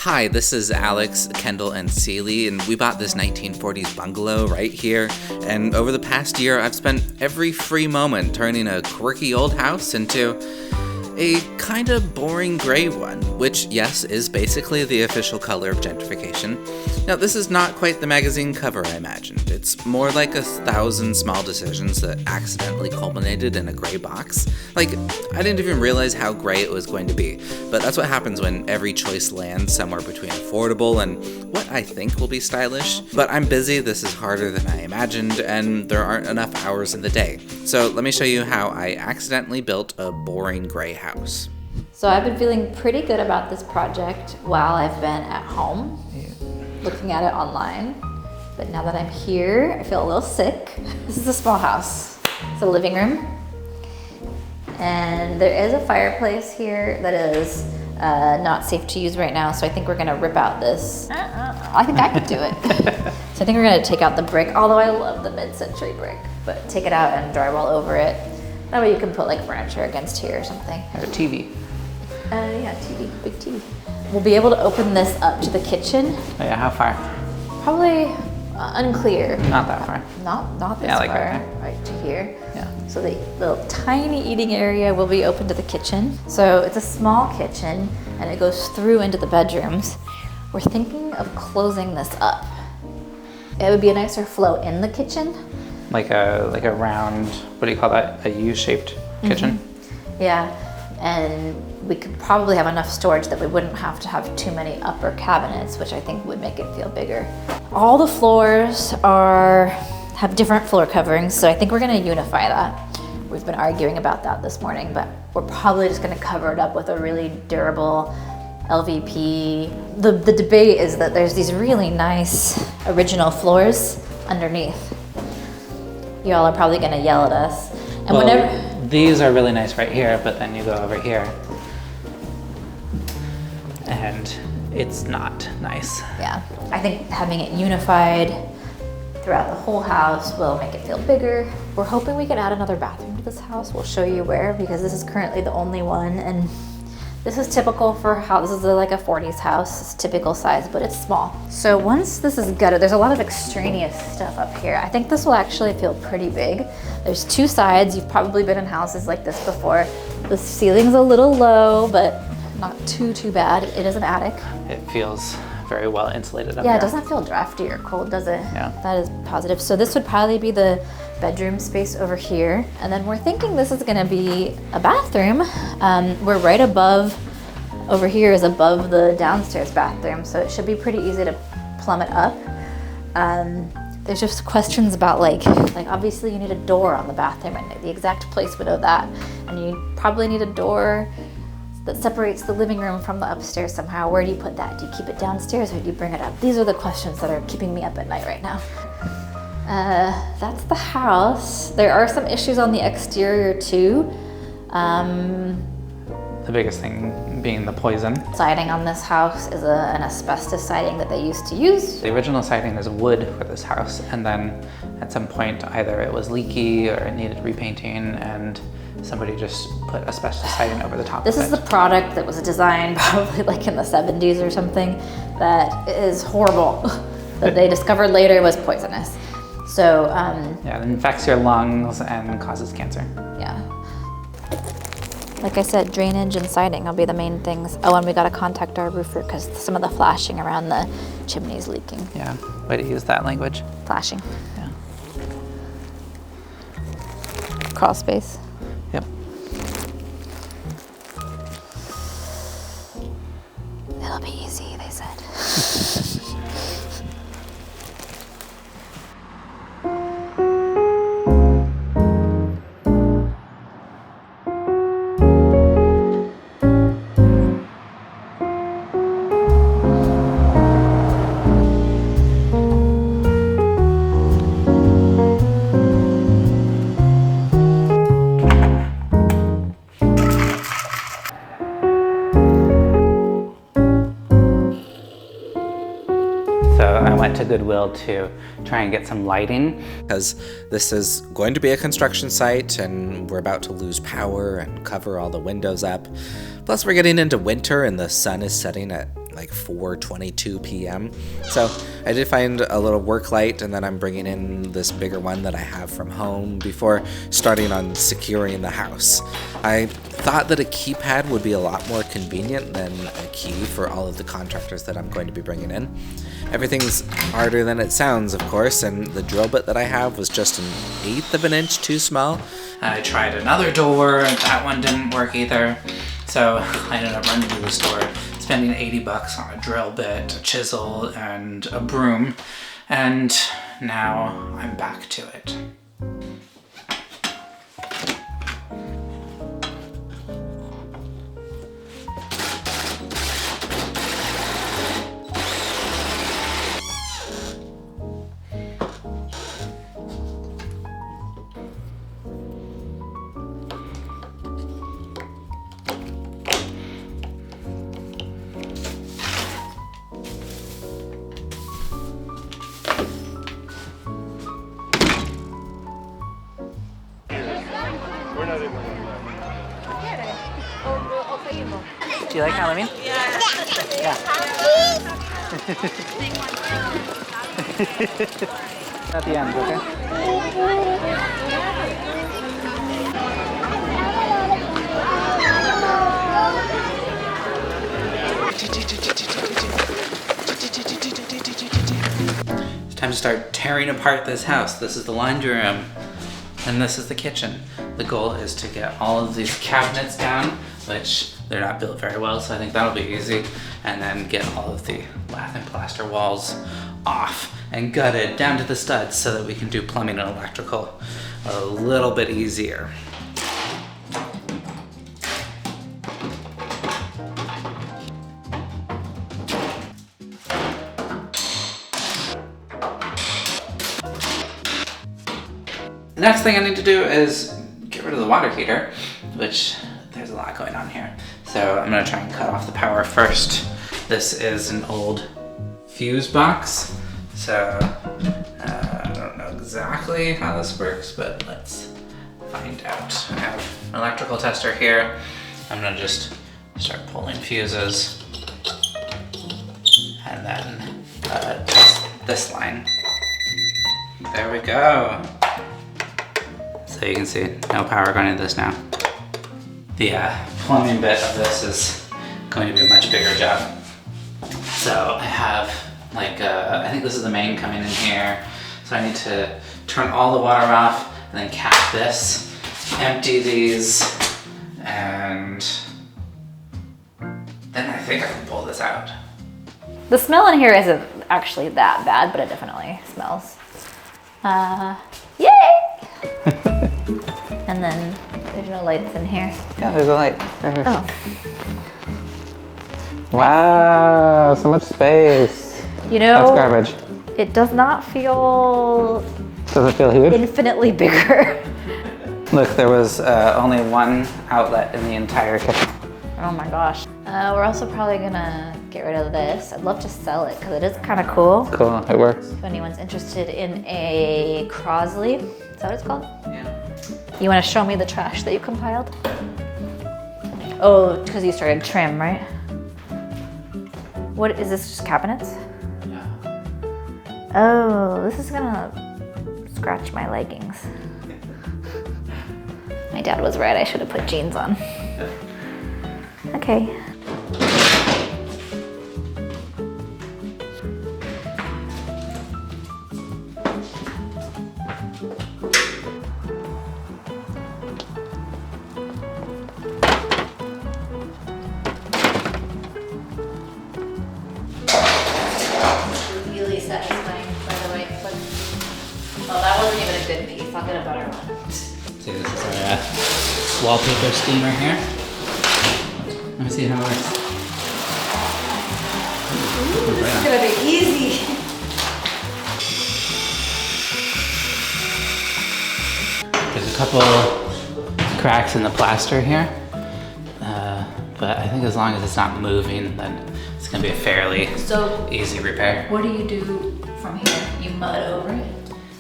Hi, this is Alex, Kendall, and Celie, and we bought this 1940s bungalow right here. And over the past year, I've spent every free moment turning a quirky old house into a kind of boring gray one, which, yes, is basically the official color of gentrification. Now, this is not quite the magazine cover I imagined. It's more like 1,000 small decisions that accidentally culminated in a gray box. Like, I didn't even realize how gray it was going to be, but that's what happens when every choice lands somewhere between affordable and what I think will be stylish. But I'm busy, this is harder than I imagined, and there aren't enough hours in the day. So let me show you how I accidentally built a boring gray house. So I've been feeling pretty good about this project while I've been at home, looking at it online. But now that I'm here, I feel a little sick. This is a small house. It's a living room. And there is a fireplace here that is not safe to use right now, so I think we're gonna rip out this. I think I could do it. So I think we're gonna take out the brick, although I love the mid-century brick, but take it out and drywall over it. That way you can put like furniture against here or something. Or a TV. Yeah, TV, big TV. We'll be able to open this up to the kitchen. Oh yeah, how far? Probably unclear. Not that far. Not this Yeah, like far, right to here. Yeah. So the little tiny eating area will be open to the kitchen. So it's a small kitchen and it goes through into the bedrooms. We're thinking of closing this up. It would be a nicer flow in the kitchen. Like a round, what do you call that? A U-shaped kitchen? Yeah, and we could probably have enough storage that we wouldn't have to have too many upper cabinets, which I think would make it feel bigger. All the floors have different floor coverings, so I think we're gonna unify that. We've been arguing about that this morning, but we're probably just gonna cover it up with a really durable LVP. The debate is that there's these really nice original floors underneath. Y'all are probably gonna yell at us. And Well, whenever these are really nice right here, but then you go over here and it's not nice. Yeah, I think having it unified throughout the whole house will make it feel bigger. We're hoping we can add another bathroom to this house. We'll show you where, because this is currently the only one, and this is typical for how this is like a 40s house. It's typical size, but it's small. So once this is gutted, there's a lot of extraneous stuff up here. I think this will actually feel pretty big. There's two sides. You've probably been in houses like this before. The ceiling's a little low, but not too bad. It is an attic. It feels very well insulated up Yeah, here. it doesn't feel drafty or cold, does it? Yeah. That is positive. So this would probably be the bedroom space over here. And then we're thinking this is gonna be a bathroom. We're right above, over here is above the downstairs bathroom, so it should be pretty easy to plumb it up. There's just questions about like obviously you need a door on the bathroom, and the exact place we know that. And you probably need a door that separates the living room from the upstairs somehow. Where do you put that? Do you keep it downstairs or do you bring it up? These are the questions that are keeping me up at night right now. That's the house. There are some issues on the exterior too. The biggest thing being the poison. Siding on this house is an asbestos siding that they used to use. The original siding is wood for this house, and then at some point either it was leaky or it needed repainting, and somebody just put asbestos siding over the top This of is it. the product that was designed probably like in the 70s or something that is horrible, that they discovered later was poisonous. So, Yeah, it infects your lungs and causes cancer. yeah. Like I said, drainage and siding will be the main things. Oh, and we gotta contact our roofer because some of the flashing around the chimney is leaking. Yeah, way to use that language. Flashing. Yeah. Crawl space. Yep. It'll be easy, they said. To Goodwill to try and get some lighting. Because this is going to be a construction site and we're about to lose power and cover all the windows up. Plus we're getting into winter and the sun is setting at like 4:22 p.m. So I did find a little work light, and then I'm bringing in this bigger one that I have from home before starting on securing the house. I thought that a keypad would be a lot more convenient than a key for all of the contractors that I'm going to be bringing in. Everything's harder than it sounds, of course, and the drill bit that I have was just 1/8 of an inch too small. I tried another door, and that one didn't work either. So I ended up running to the store, spending $80 on a drill bit, a chisel, and a broom, and now I'm back to it. Do you like Halloween? Yeah. At the end, okay? It's time to start tearing apart this house. This is the laundry room, and this is the kitchen. The goal is to get all of these cabinets down, which they're not built very well, so I think that'll be easy. And then get all of the lath and plaster walls off and gutted down to the studs so that we can do plumbing and electrical a little bit easier. The next thing I need to do is get rid of the water heater, which there's a lot going on here. So I'm gonna try and cut off the power first. This is an old fuse box. So I don't know exactly how this works, but let's find out. I have an electrical tester here. I'm gonna just start pulling fuses and then test this line. There we go. So you can see no power going into this now. The plumbing bit of this is going to be a much bigger job. So I have like, I think this is the main coming in here. So I need to turn all the water off and then cap this, empty these, and then I think I can pull this out. The smell in here isn't actually that bad, but it definitely smells. Yay! And then there's no lights in here. Yeah, there's a light. Oh. Wow, so much space. You know, That's garbage. it does not feel Does it feel huge? infinitely bigger. Look, there was only one outlet in the entire kitchen. Oh my gosh. We're also probably gonna get rid of this. I'd love to sell it because it is kind of cool. Cool, it works. If anyone's interested in a Crosley, is that what it's called? Yeah. You want to show me the trash that you compiled? Oh, because you started trim, right? What is this? Just cabinets? Yeah. Oh, this is gonna scratch my leggings. My dad was right. I should have put jeans on. Okay. Really satisfying, by the way. But, oh, that wasn't even a good piece. I'll get a better one. See, this is our wallpaper steamer here. Let me see how it works. Ooh, this is gonna be easy. There's a couple cracks in the plaster here, but I think as long as it's not moving, then it's gonna be a fairly easy repair. What do you do from here? You mud over it?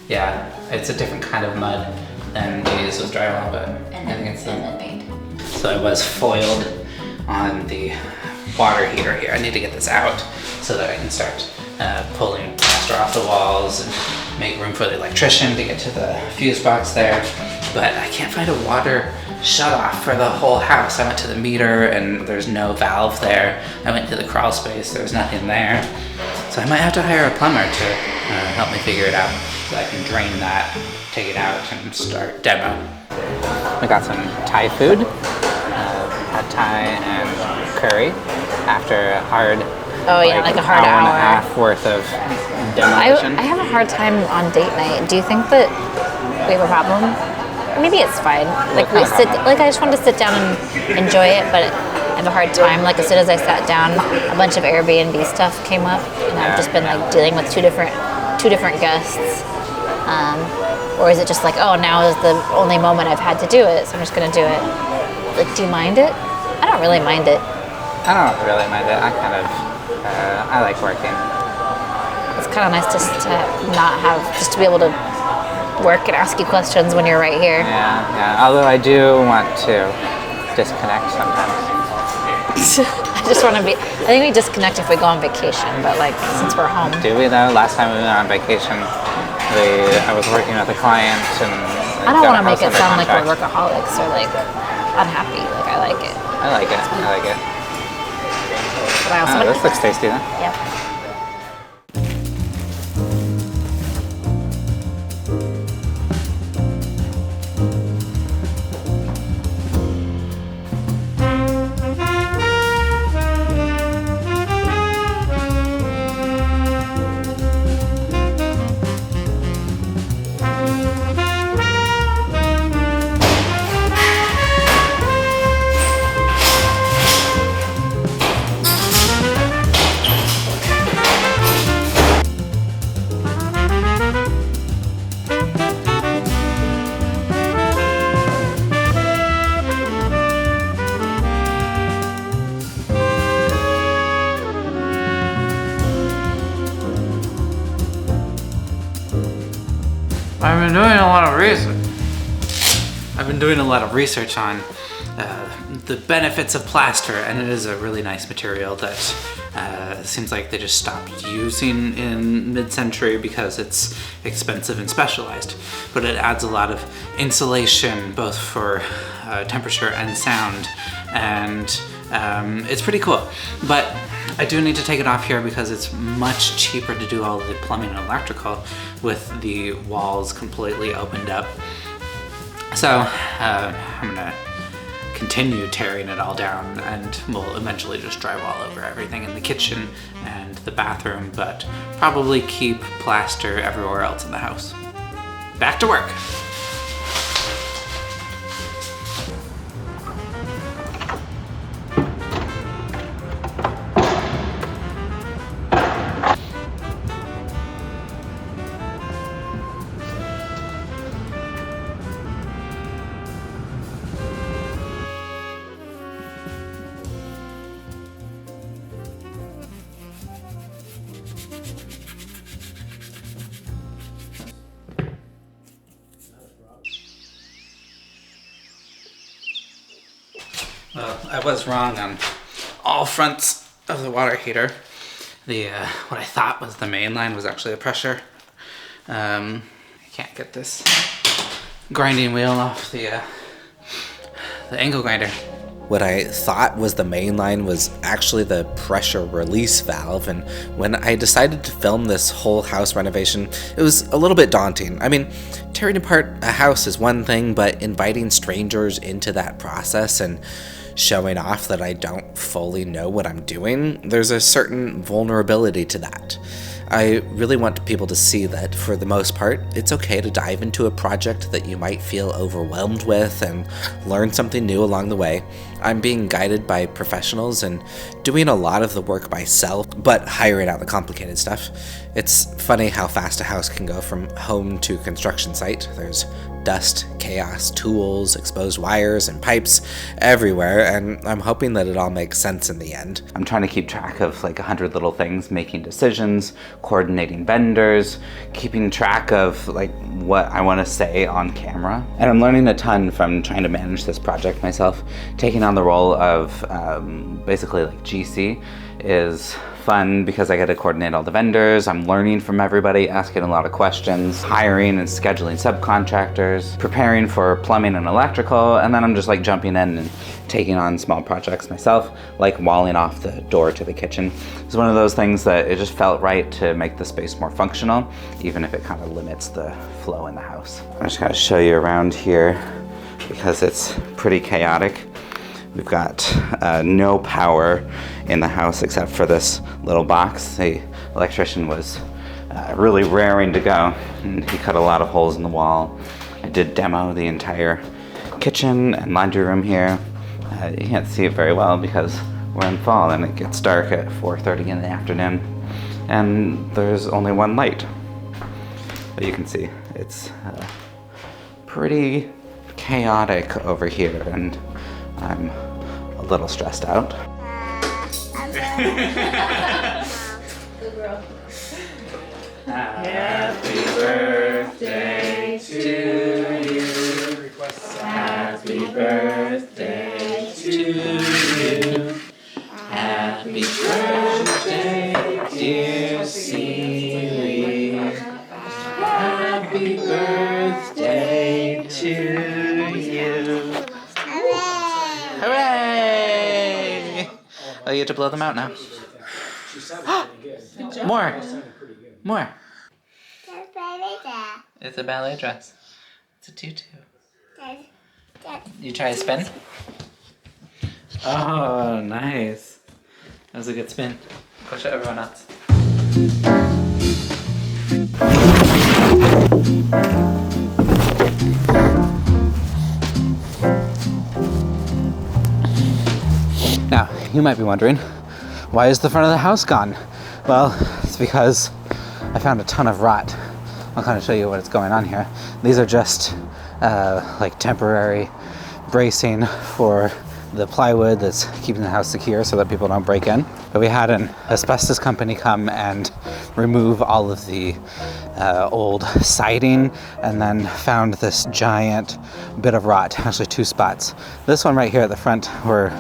Yeah, it's a different kind of mud than we use with drywall, but I think it's and then paint. So I was foiled on the water heater here. I need to get this out so that I can start pulling plaster off the walls and make room for the electrician to get to the fuse box there. But I can't find a water shut off for the whole house. I went to the meter and there's no valve there. I went to the crawl space, there was nothing there. So I might have to hire a plumber to help me figure it out so I can drain that, take it out, and start demo. We got some Thai food, pad Thai and curry after a hard like a hard hour and a hour. half worth of demolition. I have a hard time on date night. Do you think that we have a problem? Maybe it's fine. Like I just wanted to sit down and enjoy it, but I have a hard time. Like as soon as I sat down, a bunch of Airbnb stuff came up, and I've just been like dealing with two different guests. Or is it just like, oh, now is the only moment I've had to do it, so I'm just gonna do it? Like, do you mind it? I don't really mind it. I don't really mind it. I kind of, I like working. It's kind of nice just to not have, just to be able to work and ask you questions when you're right here. Yeah. Although I do want to disconnect sometimes. I just want to be, I think we disconnect if we go on vacation, but like, since we're home. Do we though? Last time we went on vacation, I was working with a client and I don't want to make it sound like we're workaholics or like unhappy. Like, I like it. I like it. But I also This looks tasty then. Yep. I've been doing a lot of research. I've been doing a lot of research on the benefits of plaster, and it is a really nice material that seems like they just stopped using in mid-century because it's expensive and specialized. But it adds a lot of insulation, both for temperature and sound, and it's pretty cool. But I do need to take it off here because it's much cheaper to do all the plumbing and electrical with the walls completely opened up. So I'm gonna continue tearing it all down, and we'll eventually just drywall over everything in the kitchen and the bathroom, but probably keep plaster everywhere else in the house. Back to work. Well, I was wrong on all fronts of the water heater. The what I thought was the main line was actually the pressure. I can't get this grinding wheel off the angle grinder. What I thought was the main line was actually the pressure release valve, and when I decided to film this whole house renovation, it was a little bit daunting. I mean, tearing apart a house is one thing, but inviting strangers into that process and showing off that I don't fully know what I'm doing, there's a certain vulnerability to that. I really want people to see that, for the most part, it's okay to dive into a project that you might feel overwhelmed with and learn something new along the way. I'm being guided by professionals and doing a lot of the work myself, but hiring out the complicated stuff. It's funny how fast a house can go from home to construction site. There's dust, chaos, tools, exposed wires and pipes everywhere, and I'm hoping that it all makes sense in the end. I'm trying to keep track of like 100 little things, making decisions, coordinating vendors, keeping track of like what I want to say on camera. And I'm learning a ton from trying to manage this project myself. Taking on the role of basically like GC is fun because I get to coordinate all the vendors. I'm learning from everybody, asking a lot of questions, hiring and scheduling subcontractors, preparing for plumbing and electrical, and then I'm just like jumping in and taking on small projects myself, like walling off the door to the kitchen. It's one of those things that it just felt right to make the space more functional, even if it kind of limits the flow in the house. I'm just gonna show you around here because it's pretty chaotic. We've got no power in the house except for this little box. The electrician was really raring to go, and he cut a lot of holes in the wall. I did demo the entire kitchen and laundry room here. You can't see it very well because we're in fall and it gets dark at 4:30 in the afternoon, and there's only one light. But you can see it's pretty chaotic over here, and I'm a little stressed out. Good girl. Happy birthday to you. Happy birthday to you. Happy birthday, dear Celie. Happy birthday to you. Hooray! Oh, you get to blow them out now. More! More! It's a ballet dress. It's a tutu. You try a spin? Oh, nice. That was a good spin. Go show everyone else. Now, you might be wondering, why is the front of the house gone? Well, it's because I found a ton of rot. I'll kind of show you what's going on here. These are just like temporary bracing for the plywood that's keeping the house secure so that people don't break in. But we had an asbestos company come and remove all of the old siding, and then found this giant bit of rot, actually 2 spots. This one right here at the front, we're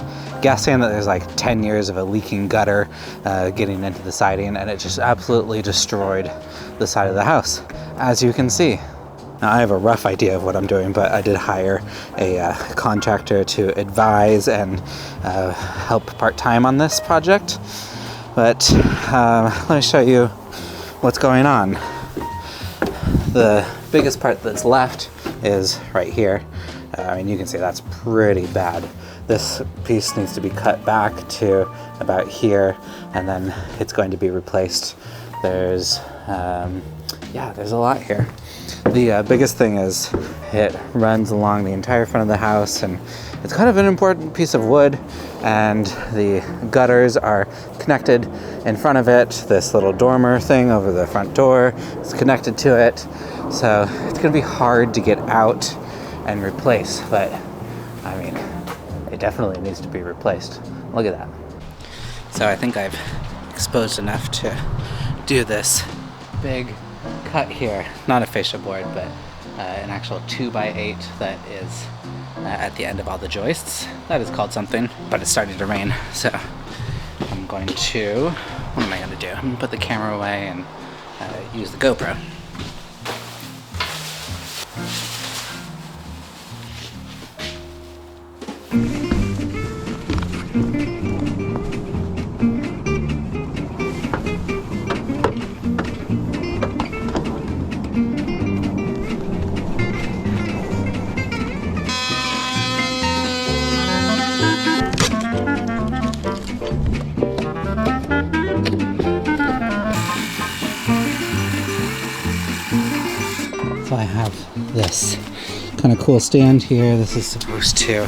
guessing that there's like 10 years of a leaking gutter getting into the siding, and it just absolutely destroyed the side of the house, as you can see. Now, I have a rough idea of what I'm doing, but I did hire a contractor to advise and help part-time on this project. But let me show you what's going on. The biggest part that's left is right here. I mean, you can see that's pretty bad. This piece needs to be cut back to about here, and then it's going to be replaced. There's a lot here. The biggest thing is it runs along the entire front of the house, and it's kind of an important piece of wood, and the gutters are connected in front of it. This little dormer thing over the front door is connected to it, so it's going to be hard to get out and replace, but I mean, it definitely needs to be replaced. Look at that. So I think I've exposed enough to do this big cut here. Not a fascia board, but an actual 2x8 that is at the end of all the joists. That is called something, but it's starting to rain, so I'm going to, what am I going to do? I'm going to put the camera away and use the GoPro. So I have this kind of cool stand here. This is supposed to,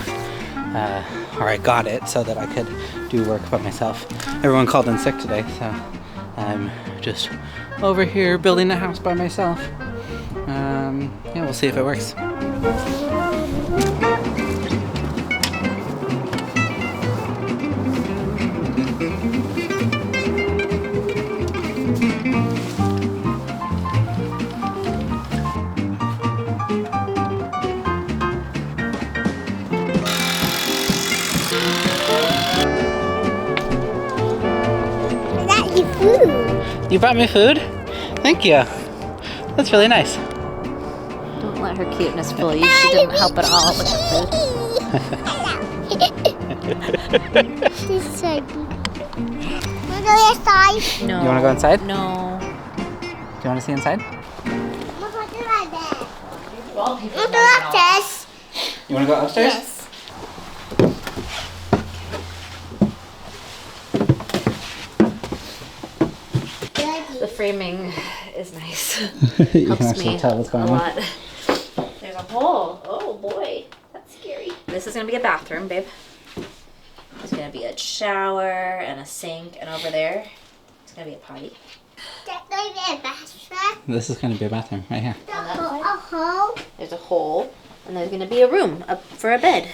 or I got it so that I could do work by myself. Everyone called in sick today, so I'm just over here building a house by myself. Yeah, we'll see if it works. You brought me food? Thank you. That's really nice. Don't let her cuteness fool you. She didn't help at all with the food. This side. Wanna go inside? No. You wanna go inside? No. Do you wanna see inside? Wanna go upstairs? You wanna go upstairs? Yes. The framing is nice. You Helps can actually me tell what's going a on. lot. There's a hole. Oh boy, that's scary. This is gonna be a bathroom, babe. There's gonna be a shower and a sink, and over there, it's gonna be a potty. That's going to be a bathroom. This is gonna be a bathroom right here. A hole. There's a hole, and there's gonna be a room up for a bed.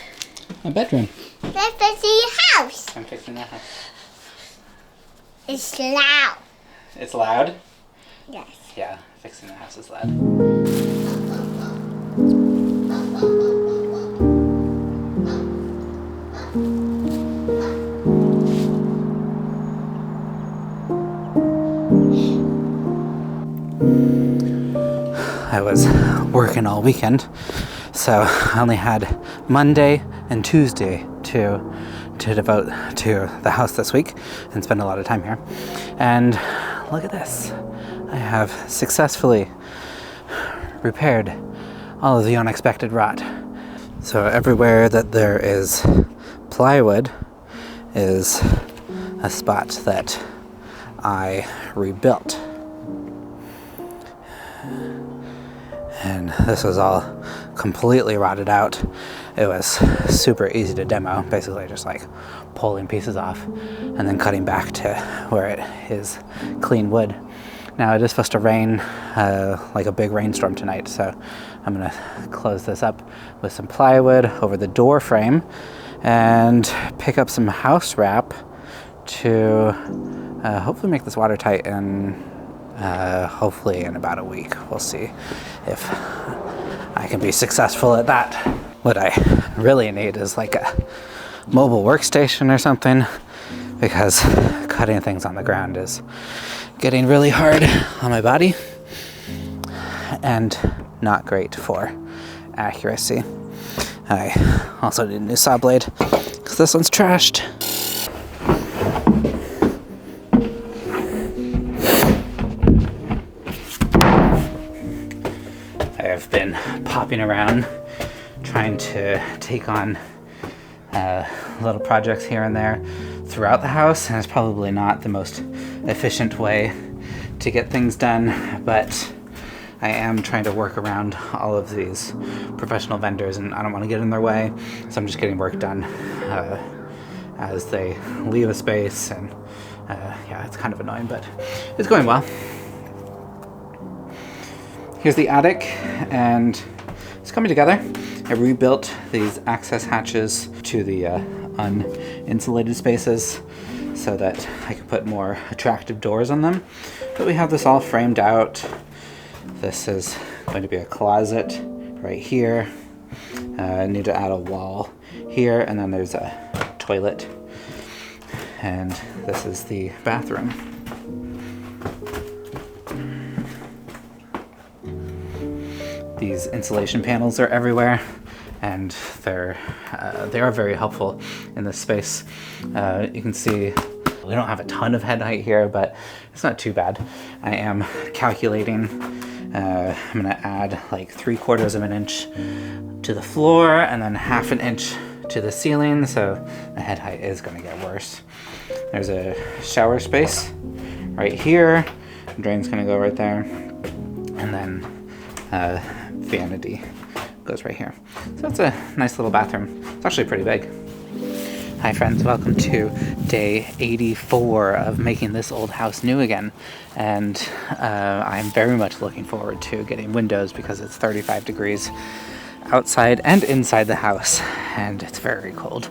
A bedroom. Let's go see your house. I'm fixing that house. It's loud. It's loud? Yes. Yeah, fixing the house is loud. I was working all weekend, so I only had Monday and Tuesday to devote to the house this week and spend a lot of time here. And look at this. I have successfully repaired all of the unexpected rot. So everywhere that there is plywood is a spot that I rebuilt. And this was all completely rotted out. It was super easy to demo, basically just like pulling pieces off and then cutting back to where it is clean wood. Now it is supposed to rain, like a big rainstorm tonight, so I'm gonna close this up with some plywood over the door frame and pick up some house wrap to hopefully make this watertight and hopefully in about a week. We'll see if I can be successful at that. What I really need is like a mobile workstation or something, because cutting things on the ground is getting really hard on my body and not great for accuracy. I also need a new saw blade because this one's trashed. I have been popping around trying to take on little projects here and there throughout the house, and it's probably not the most efficient way to get things done, but I am trying to work around all of these professional vendors, and I don't want to get in their way, so I'm just getting work done as they leave a space, and yeah, it's kind of annoying, but it's going well. Here's the attic, and it's coming together. I rebuilt these access hatches to the uninsulated spaces so that I can put more attractive doors on them. But we have this all framed out. This is going to be a closet right here. I need to add a wall here, and then there's a toilet. And this is the bathroom. These insulation panels are everywhere, and they are very helpful in this space. You can see we don't have a ton of head height here, but it's not too bad. I am calculating. I'm gonna add like 3/4 of an inch to the floor and then 1/2 inch to the ceiling, so the head height is gonna get worse. There's a shower space right here. The drain's gonna go right there, and then vanity goes right here. So it's a nice little bathroom. It's actually pretty big. Hi friends, welcome to day 84 of making this old house new again. And I'm very much looking forward to getting windows because it's 35 degrees outside and inside the house, and it's very cold.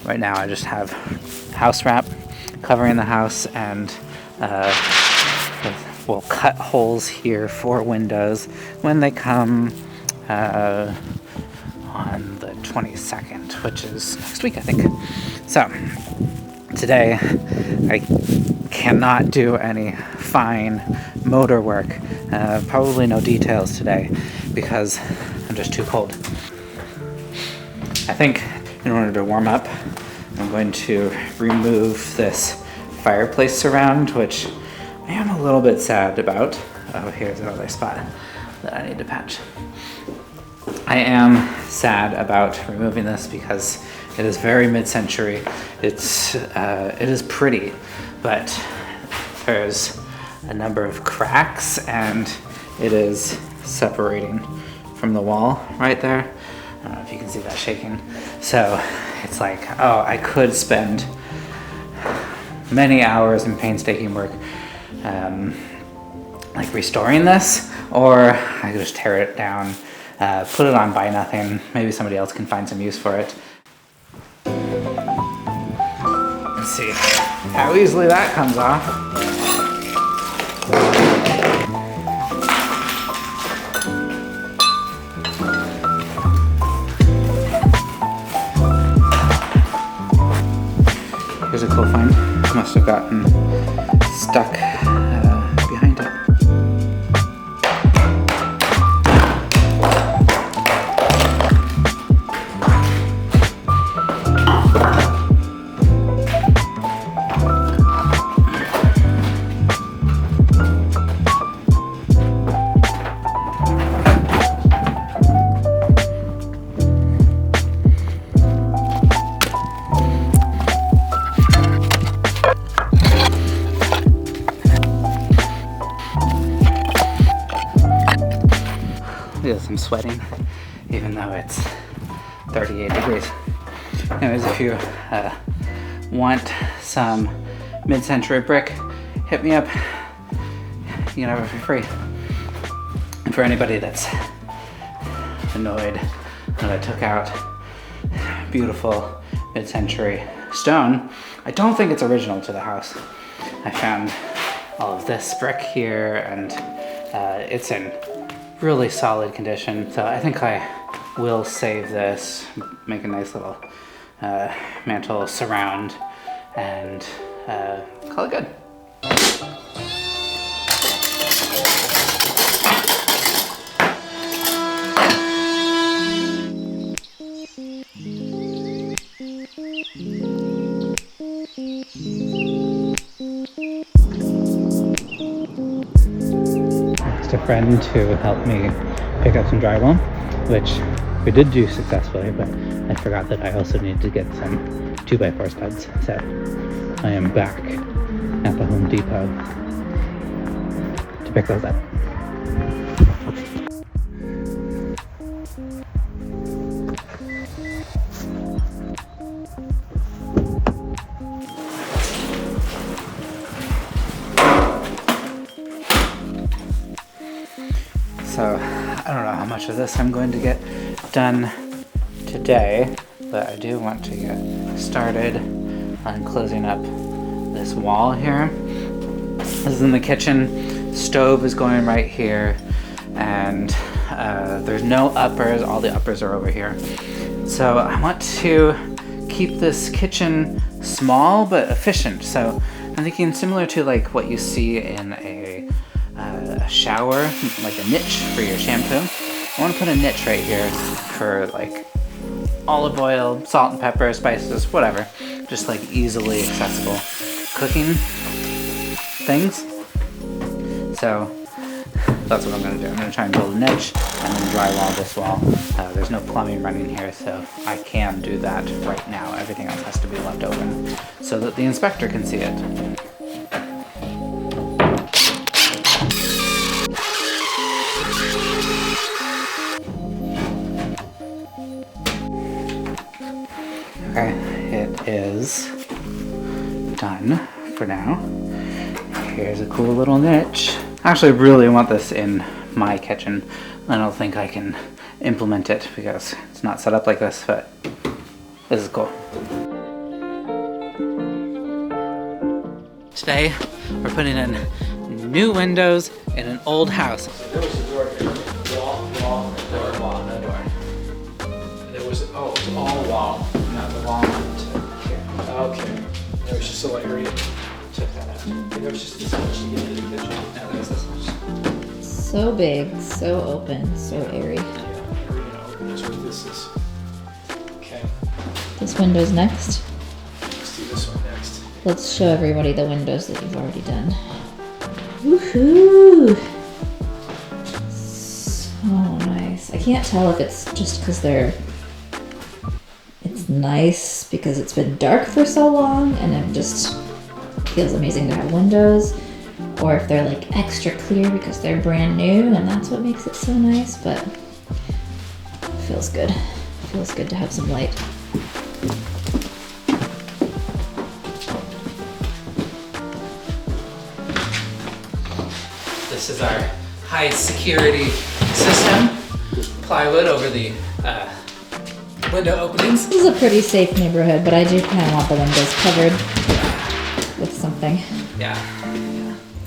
Right now I just have house wrap covering the house, and we'll cut holes here for windows when they come on the 22nd, which is next week, I think. So today I cannot do any fine motor work, probably no details today because I'm just too cold. I think in order to warm up, I'm going to remove this fireplace surround, which I am a little bit sad about. Oh, here's another spot that I need to patch. I am sad about removing this because it is very mid-century. It is pretty, but there's a number of cracks and it is separating from the wall right there. I don't know if you can see that shaking. So it's like, oh, I could spend many hours in painstaking work like restoring this, or I could just tear it down, put it on Buy Nothing. Maybe somebody else can find some use for it. Let's see how easily that comes off. Here's a cool find. Must have gotten stuck behind it. Yes, I'm sweating, even though it's 38 degrees. Anyways, if you want some mid-century brick, hit me up. You can have it for free. And for anybody that's annoyed that I took out beautiful mid-century stone, I don't think it's original to the house. I found all of this brick here, and it's in really solid condition, so I think I will save this, make a nice little mantle surround, and call it good. A friend to help me pick up some drywall, which we did do successfully, but I forgot that I also needed to get some 2x4 studs, so I am back at the Home Depot to pick those up. So I don't know how much of this I'm going to get done today, but I do want to get started on closing up this wall here. This is in the kitchen. Stove is going right here, and there's no uppers. All the uppers are over here. So I want to keep this kitchen small but efficient. So I'm thinking similar to like what you see in a shower, like a niche for your shampoo. I want to put a niche right here for like olive oil, salt and pepper, spices, whatever. Just like easily accessible cooking things. So that's what I'm going to do. I'm going to try and build a niche and then drywall this wall. There's no plumbing running here, so I can do that right now. Everything else has to be left open so that the inspector can see it. Okay, it is done for now. Here's a cool little niche. I actually really want this in my kitchen. I don't think I can implement it because it's not set up like this, but this is cool. Today, we're putting in new windows in an old house. There was a door here. Wall, no door. There was, oh, it was all wall, not the wall to here. Okay. There was just a little area. Check that out. There was just this much to get into the kitchen. No, there was this much. So big, so open, so airy. Yeah, arena is what this is. Okay, This window's next. let's do this one next. Let's show everybody the windows that you've already done. Woohoo! So nice. I can't tell if it's just because it's nice because it's been dark for so long and it just feels amazing to have windows, or if they're like extra clear because they're brand new and that's what makes it so nice, but it feels good. It feels good to have some light. This is our high security system. Plywood over the window openings. This is a pretty safe neighborhood, but I do kind of want the windows covered with something. Yeah.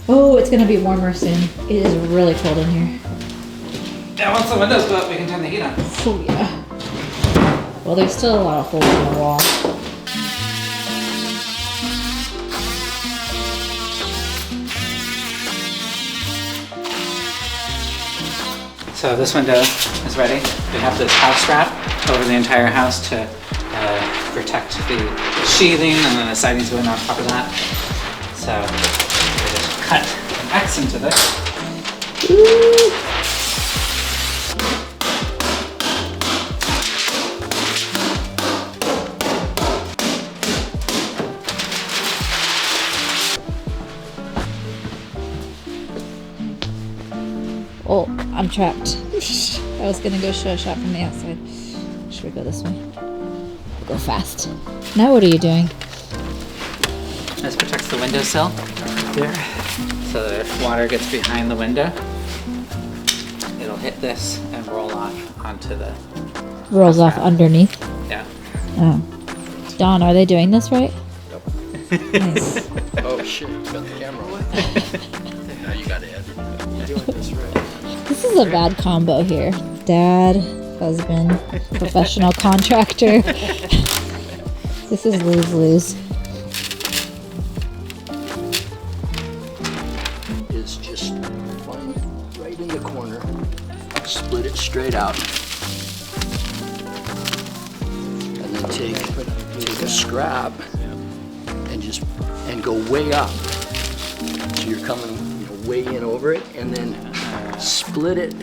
Oh, it's gonna be warmer soon. It is really cold in here. Yeah, once the windows go up, we can turn the heat on. Oh yeah. Well, there's still a lot of holes in the wall. So this window is ready. We have this house wrap over the entire house to protect the sheathing, and then the siding's going on top of that. So we just cut an X into this. Ooh. Oh, I'm trapped. I was gonna go show a shot from the outside. Should we go this way? We'll go fast. Now what are you doing? This protects the windowsill there, so that if water gets behind the window, it'll hit this and roll off onto the. Rolls off underneath. Yeah. Oh. Don, are they doing this right? Nice. Oh shit, you got the camera away. Now you got it. You're doing this right. This is a bad combo here. Dad, husband, professional contractor. This is lose-lose. Is just find it right in the corner, split it straight out, and then take a scrap and go way up. So you're coming way in over it, and then split it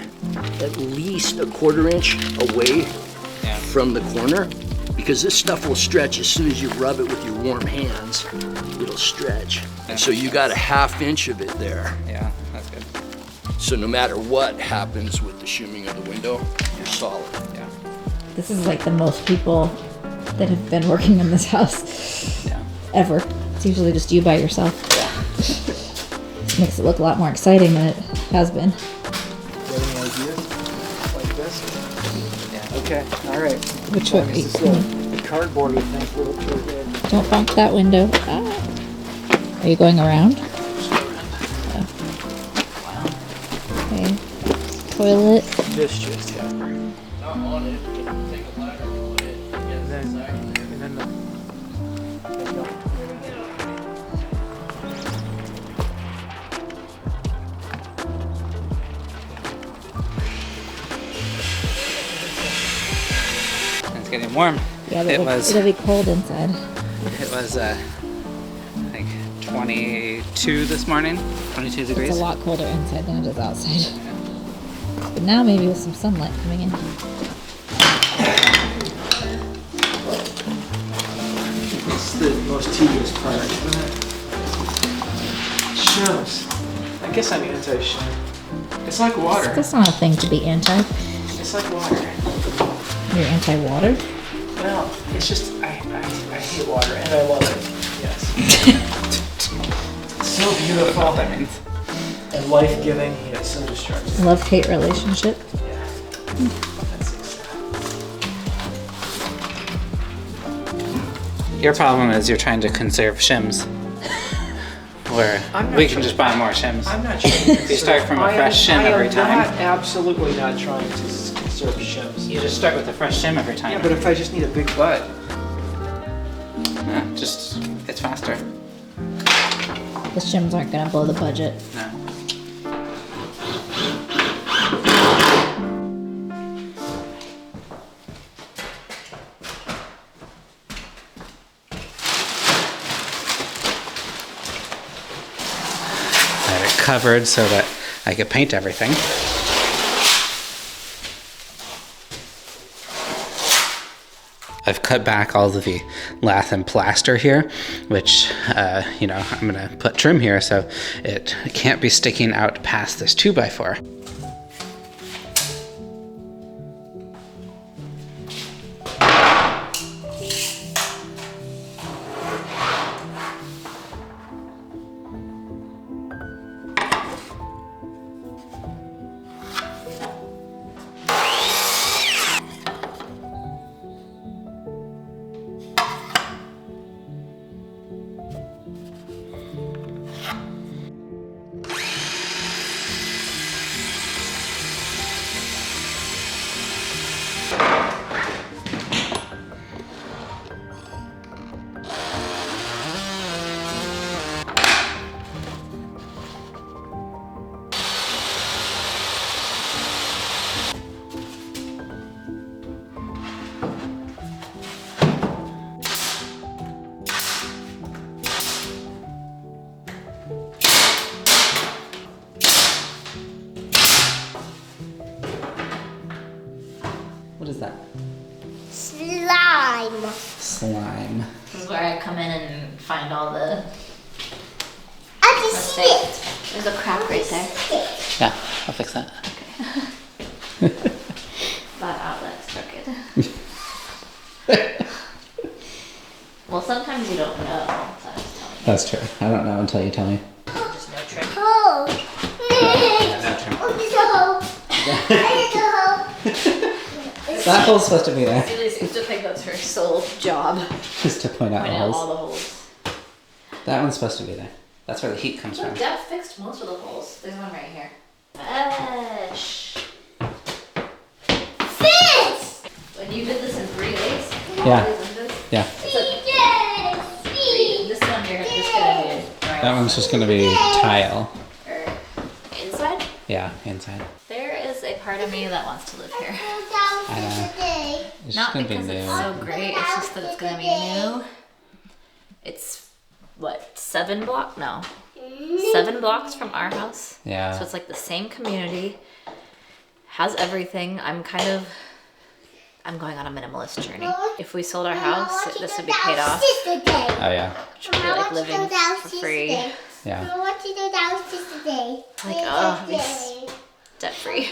at least a 1/4 inch away from the corner, because this stuff will stretch as soon as you rub it with your warm hands. It'll stretch, and so you got a 1/2 inch of it there. Yeah, that's good. So no matter what happens with the shimming of the window, you're solid. Yeah. This is like the most people that have been working in this house ever. It's usually just you by yourself. This makes it look a lot more exciting than it has been. Got any ideas like this? Yeah. Okay. All right. Which As long way? as the cardboard, we think will look good. Don't bonk that window. Ah. Are you going around? Okay. Toilet. Just yeah. Not on it. Take a ladder and put it against the side. And then the. There you go. It's getting warm. Yeah, but it'll be cold inside. It was, I think 22 this morning, 22 degrees. It's a lot colder inside than it is outside. But now maybe with some sunlight coming in. It's the most tedious part, isn't it? Shows. I guess I'm anti-show. It's like water. That's not a thing to be anti. It's like water. You're anti-water? Well, it's just, I hate water and I love it. Yes. It's so beautiful. That means. And life-giving, yet so destructive. Love-hate relationship. Yeah. That's Your problem is you're trying to conserve shims. Where we can just buy more shims. I'm not trying to You start from a fresh shim every time. I am not, absolutely not trying to conserve shims. You just start with a fresh shim every time. Yeah, but if I just need a big butt. It's faster. The shims aren't gonna blow the budget. No. I have it covered so that I could paint everything. I've cut back all of the lath and plaster here, which, I'm gonna put trim here so it can't be sticking out past this 2x4. What is that? Slime. Slime. This is where I come in and find all the I can see mistakes. it. There's a crack right there. Yeah, I'll fix that. That outlet's crooked. Well, sometimes you don't know. So I was telling you. That's true. I don't know until you tell me. Just no trick. Oh. That's true. Oh, there's a hole. There's a hole. That hole's supposed to be there. Julie seems to think that's her sole job. Just to point out the Point out all holes. the holes. That one's supposed to be there. That's where the heat comes So from. Deb fixed most of the holes. There's one right here. Fish. Fish. When you did this in 3 days? Yeah. All these windows, Yeah. it's like this one you're just gonna do. Right. That one's just gonna be tile. Or inside. Yeah, inside. There is a part of me that wants to live here. It's Not just gonna be because it's new. so great, it's just that it's gonna be new. It's what, 7 blocks? No. 7 blocks from our house. Yeah. So it's like the same community. Has everything. I'm going on a minimalist journey. If we sold our house, this would be paid off. Oh yeah. Which would be like living for free. Yeah. I want to go downstairs today. Like, oh, be debt free.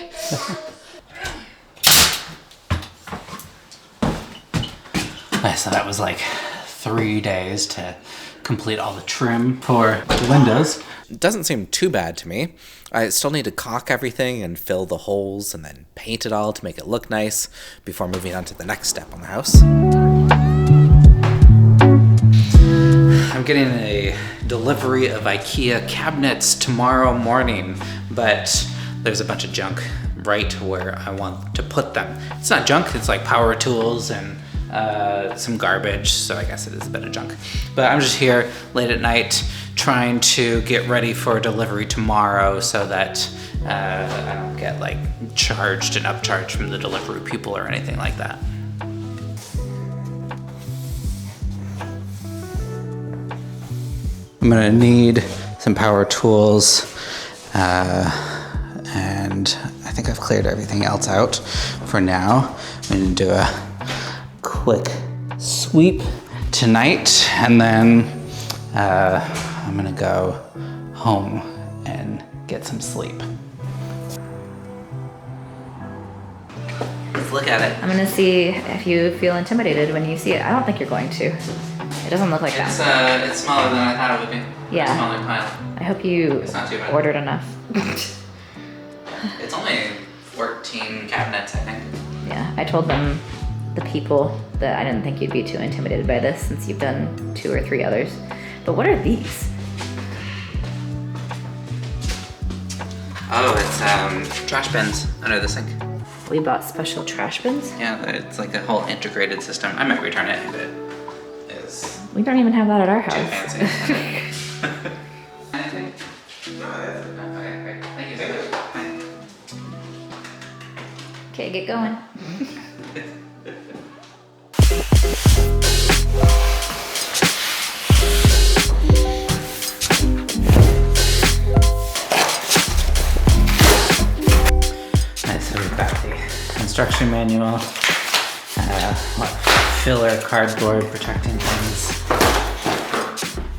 So that was like 3 days to complete all the trim for the windows. It doesn't seem too bad to me. I still need to caulk everything and fill the holes and then paint it all to make it look nice before moving on to the next step on the house. I'm getting a delivery of IKEA cabinets tomorrow morning, but there's a bunch of junk right where I want to put them. It's not junk, it's like power tools and some garbage, so I guess it is a bit of junk. But I'm just here late at night trying to get ready for delivery tomorrow so that I don't get like charged and upcharged from the delivery people or anything like that. I'm gonna need some power tools, and I think I've cleared everything else out for now. I'm gonna do a quick sweep tonight, and then I'm gonna go home and get some sleep. Let's look at it. I'm gonna see if you feel intimidated when you see it. I don't think you're going to. It doesn't look like that. It's smaller than I thought it would be. Yeah. A smaller pile. I hope you It's not too bad. ordered enough. It's only 14 cabinets, I think. Yeah, I told them the people that I didn't think you'd be too intimidated by this since you've done 2 or 3 others. But what are these? Oh, it's trash bins under the sink. We bought special trash bins? Yeah, it's like a whole integrated system. I might return it if it is We don't even have that at our too house. fancy. Anything? No, that's okay, great. Thank you so much. Okay, get going. So we've got the instruction manual, filler cardboard protecting things,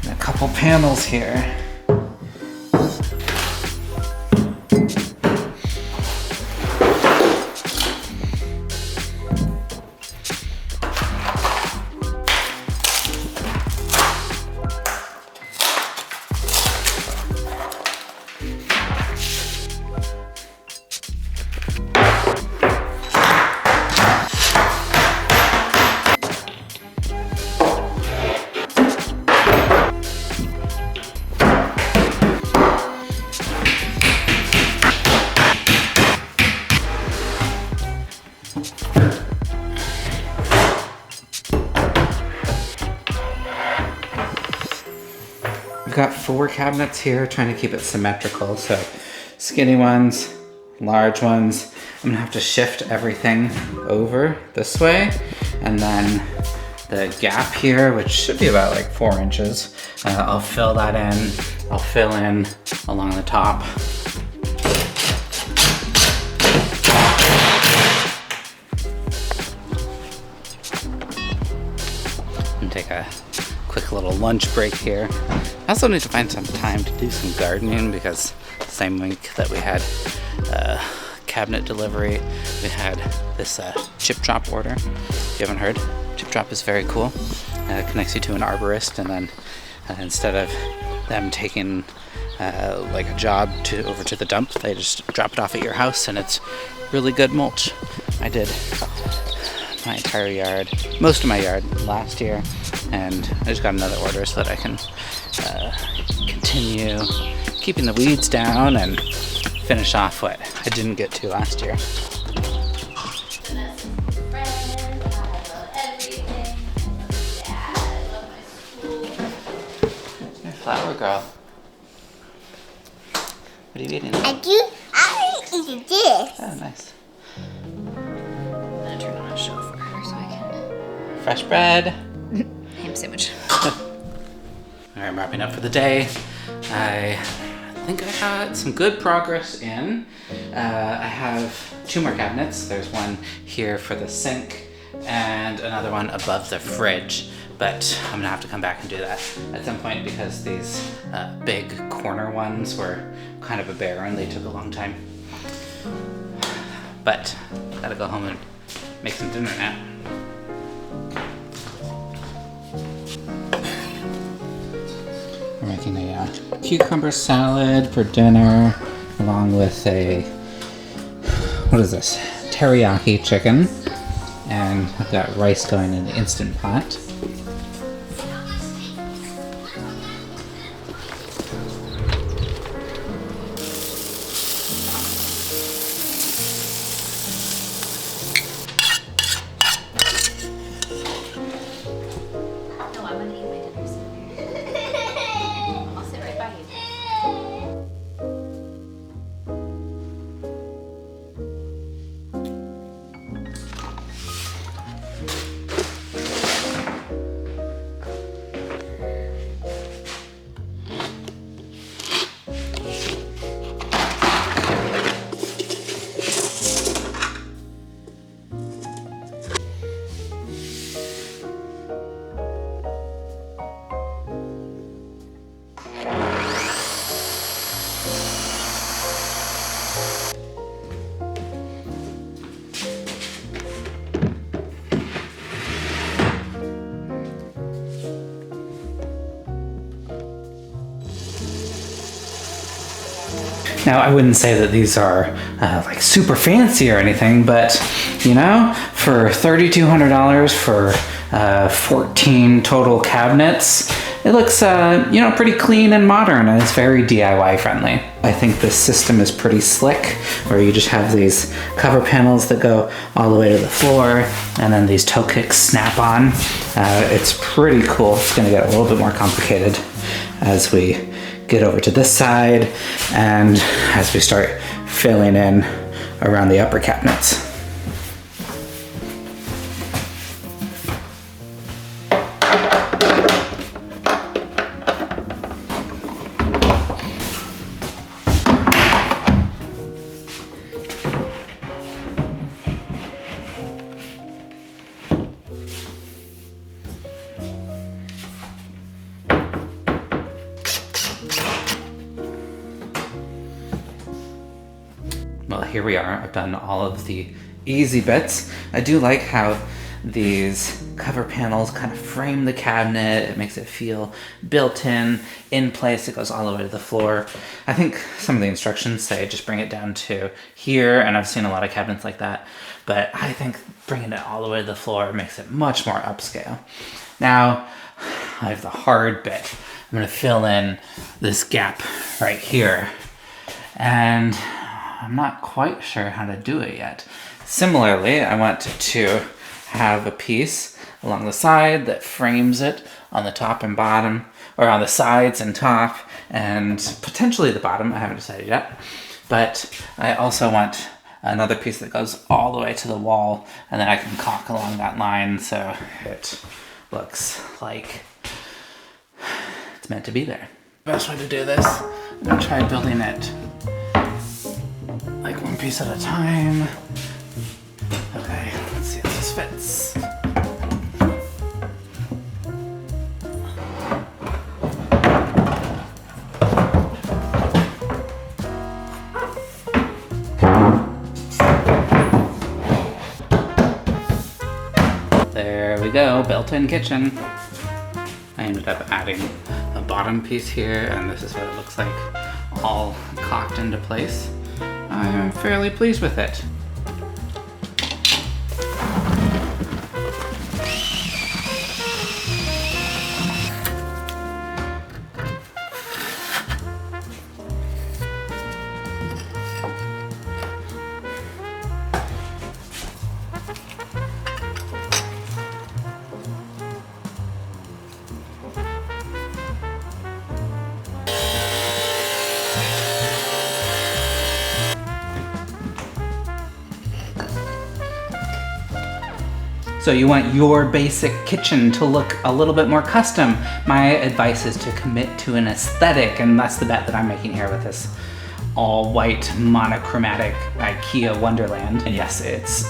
and a couple panels here. We've got 4 cabinets here, trying to keep it symmetrical. So skinny ones, large ones. I'm gonna have to shift everything over this way. And then the gap here, which should be about like 4 inches, I'll fill that in. I'll fill in along the top. And take a quick little lunch break here. I also need to find some time to do some gardening because same week that we had cabinet delivery, we had this chip drop order. If you haven't heard, chip drop is very cool. It connects you to an arborist, and then instead of them taking like a job over to the dump, they just drop it off at your house, and it's really good mulch. I did my entire yard, most of my yard last year, and I just got another order so that I can continue keeping the weeds down and finish off what I didn't get to last year. You're a flower girl. What are you eating? I eat this. Oh, nice. I'm gonna turn on a show for her so I can. Fresh bread. Ham sandwich. Alright, I'm wrapping up for the day. I think I had some good progress in. I have 2 more cabinets. There's one here for the sink and another one above the fridge. But I'm gonna have to come back and do that at some point because these big corner ones were kind of a bear and they took a long time. But gotta go home and make some dinner now. We're making a cucumber salad for dinner, along with a, what is this? Teriyaki chicken. And I've got rice going in the Instant Pot. No, I'm gonna eat my dinner soon. I'll sit right by you. Now, I wouldn't say that these are like super fancy or anything, but you know, for $3,200 for 14 total cabinets, it looks, you know, pretty clean and modern, and it's very DIY friendly. I think this system is pretty slick, where you just have these cover panels that go all the way to the floor, and then these toe kicks snap on. It's pretty cool. It's gonna get a little bit more complicated as we get over to this side and as we start filling in around the upper cabinets. Well, here we are. I've done all of the easy bits. I do like how these cover panels kind of frame the cabinet. It makes it feel built in place. It goes all the way to the floor. I think some of the instructions say just bring it down to here, and I've seen a lot of cabinets like that, but I think bringing it all the way to the floor makes it much more upscale. Now, I have the hard bit. I'm gonna fill in this gap right here, and I'm not quite sure how to do it yet. Similarly, I want to have a piece along the side that frames it on the top and bottom, or on the sides and top, and potentially the bottom. I haven't decided yet. But I also want another piece that goes all the way to the wall, and then I can caulk along that line so it looks like it's meant to be there. Best way to do this, I'm gonna try building it like one piece at a time. Okay, let's see if this fits. There we go, built-in kitchen. I ended up adding a bottom piece here, and this is what it looks like, all caulked into place. I am fairly pleased with it. So you want your basic kitchen to look a little bit more custom. My advice is to commit to an aesthetic, and that's the bet that I'm making here with this all white monochromatic IKEA Wonderland. And yes, it's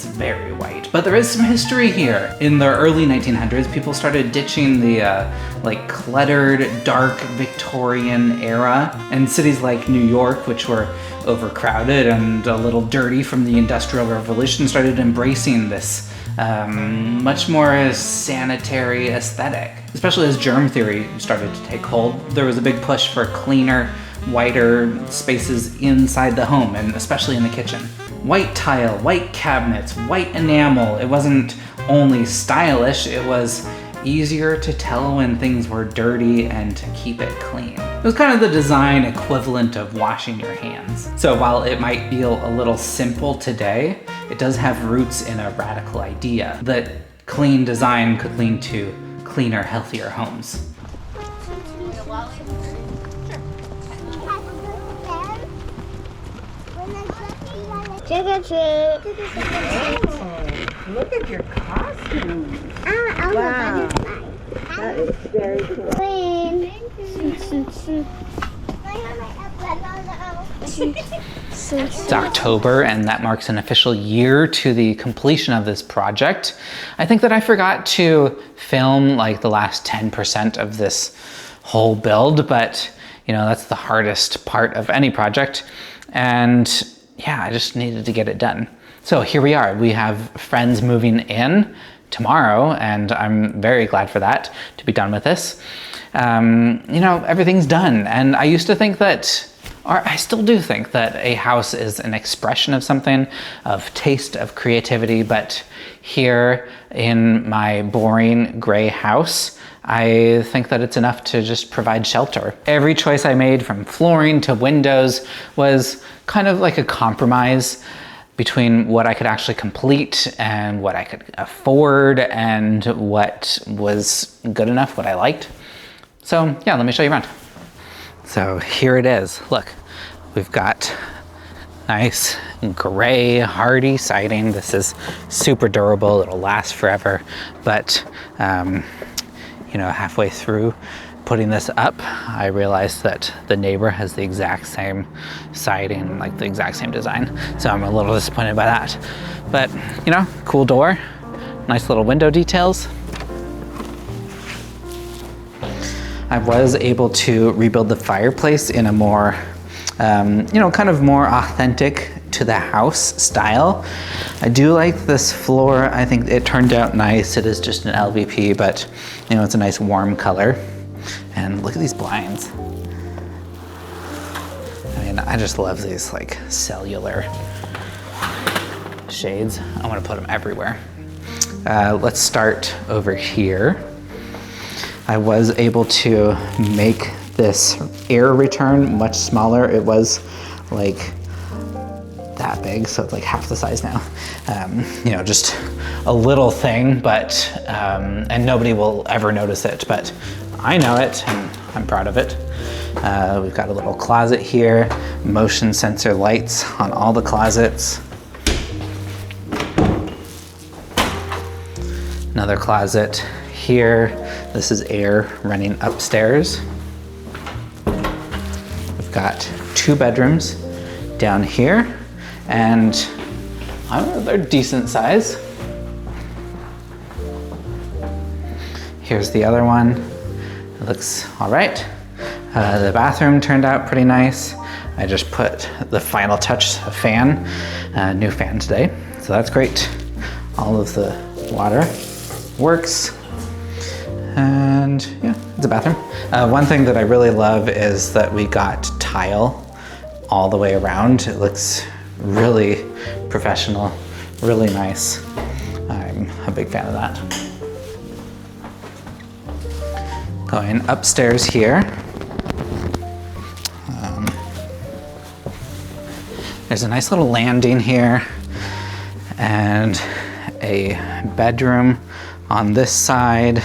very white, but there is some history here. In the early 1900s, people started ditching the like cluttered, dark Victorian era, and cities like New York, which were overcrowded and a little dirty from the Industrial Revolution, started embracing this much more sanitary aesthetic. Especially as germ theory started to take hold, there was a big push for cleaner, whiter spaces inside the home, and especially in the kitchen. White tile, white cabinets, white enamel. It wasn't only stylish, it was easier to tell when things were dirty and to keep it clean. It was kind of the design equivalent of washing your hands. So while it might feel a little simple today, it does have roots in a radical idea that clean design could lead to cleaner, healthier homes. Trick or treat. Look at your costume. Wow. That is very cool. It's October, and that marks an official year to the completion of this project. I think that I forgot to film like the last 10% of this whole build, but you know, that's the hardest part of any project. And yeah, I just needed to get it done. So here we are. We have friends moving in tomorrow, and I'm very glad for that, to be done with this. You know, everything's done. And I used to think that or I still do think that a house is an expression of something, of taste, of creativity, but here in my boring gray house, I think that it's enough to just provide shelter. Every choice I made, from flooring to windows, was kind of like a compromise between what I could actually complete and what I could afford and what was good enough, what I liked. So yeah, let me show you around. So here it is. Look, we've got nice gray hardy siding. This is super durable. It'll last forever. But you know, halfway through putting this up, I realized that the neighbor has the exact same siding, like the exact same design. So I'm a little disappointed by that. But you know, cool door, nice little window details. I was able to rebuild the fireplace in a more, you know, kind of more authentic to the house style. I do like this floor. I think it turned out nice. It is just an LVP, but you know, it's a nice warm color. And look at these blinds. I mean, I just love these like cellular shades. I want to put them everywhere. Let's start over here. I was able to make this air return much smaller. It was like that big, so it's like half the size now. You know, just a little thing, but, and nobody will ever notice it, but I know it and I'm proud of it. We've got a little closet here, motion sensor lights on all the closets. Another closet here. This is air running upstairs. We've got 2 bedrooms down here, and I don't know, they're decent size. Here's the other one. It looks all right. The bathroom turned out pretty nice. I just put the final touch, a fan, a new fan today, so that's great. All of the water works. And yeah, it's a bathroom. One thing that I really love is that we got tile all the way around. It looks really professional, really nice. I'm a big fan of that. Going upstairs here. There's a nice little landing here and a bedroom on this side.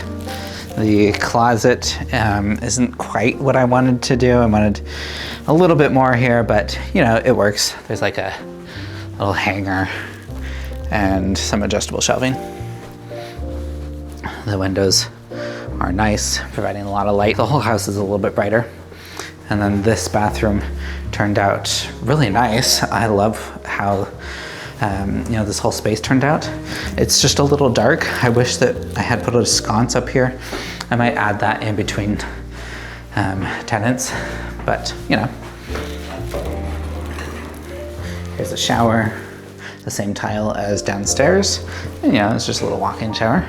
The closet isn't quite what I wanted to do. I wanted a little bit more here, but you know, it works. There's like a little hanger and some adjustable shelving. The windows are nice, providing a lot of light. The whole house is a little bit brighter. And then this bathroom turned out really nice. I love how you know, this whole space turned out. It's just a little dark. I wish that I had put a sconce up here. I might add that in between tenants, but you know. Here's the shower, the same tile as downstairs. And you know, it's just a little walk-in shower.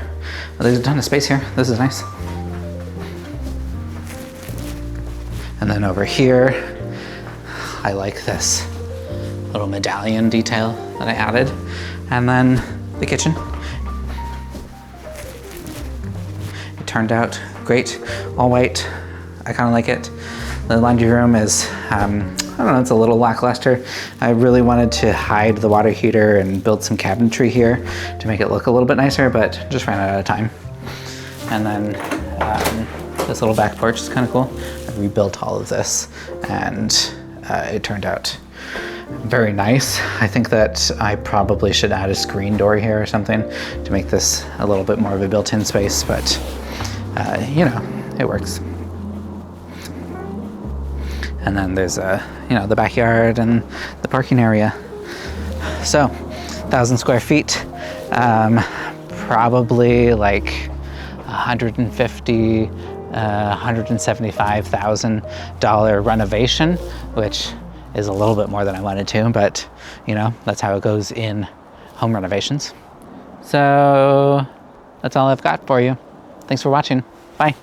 But there's a ton of space here. This is nice. And then over here, I like this little medallion detail that I added. And then the kitchen. It turned out great, all white. I kind of like it. The laundry room is, I don't know, it's a little lackluster. I really wanted to hide the water heater and build some cabinetry here to make it look a little bit nicer, but just ran out of time. And then this little back porch is kind of cool. I rebuilt all of this and it turned out very nice. I think that I probably should add a screen door here or something to make this a little bit more of a built-in space, but you know, it works. And then there's you know, the backyard and the parking area. So 1,000 square feet, probably like $150,000, $175,000 renovation, which is a little bit more than I wanted to, but you know, that's how it goes in home renovations. So that's all I've got for you. Thanks for watching. Bye.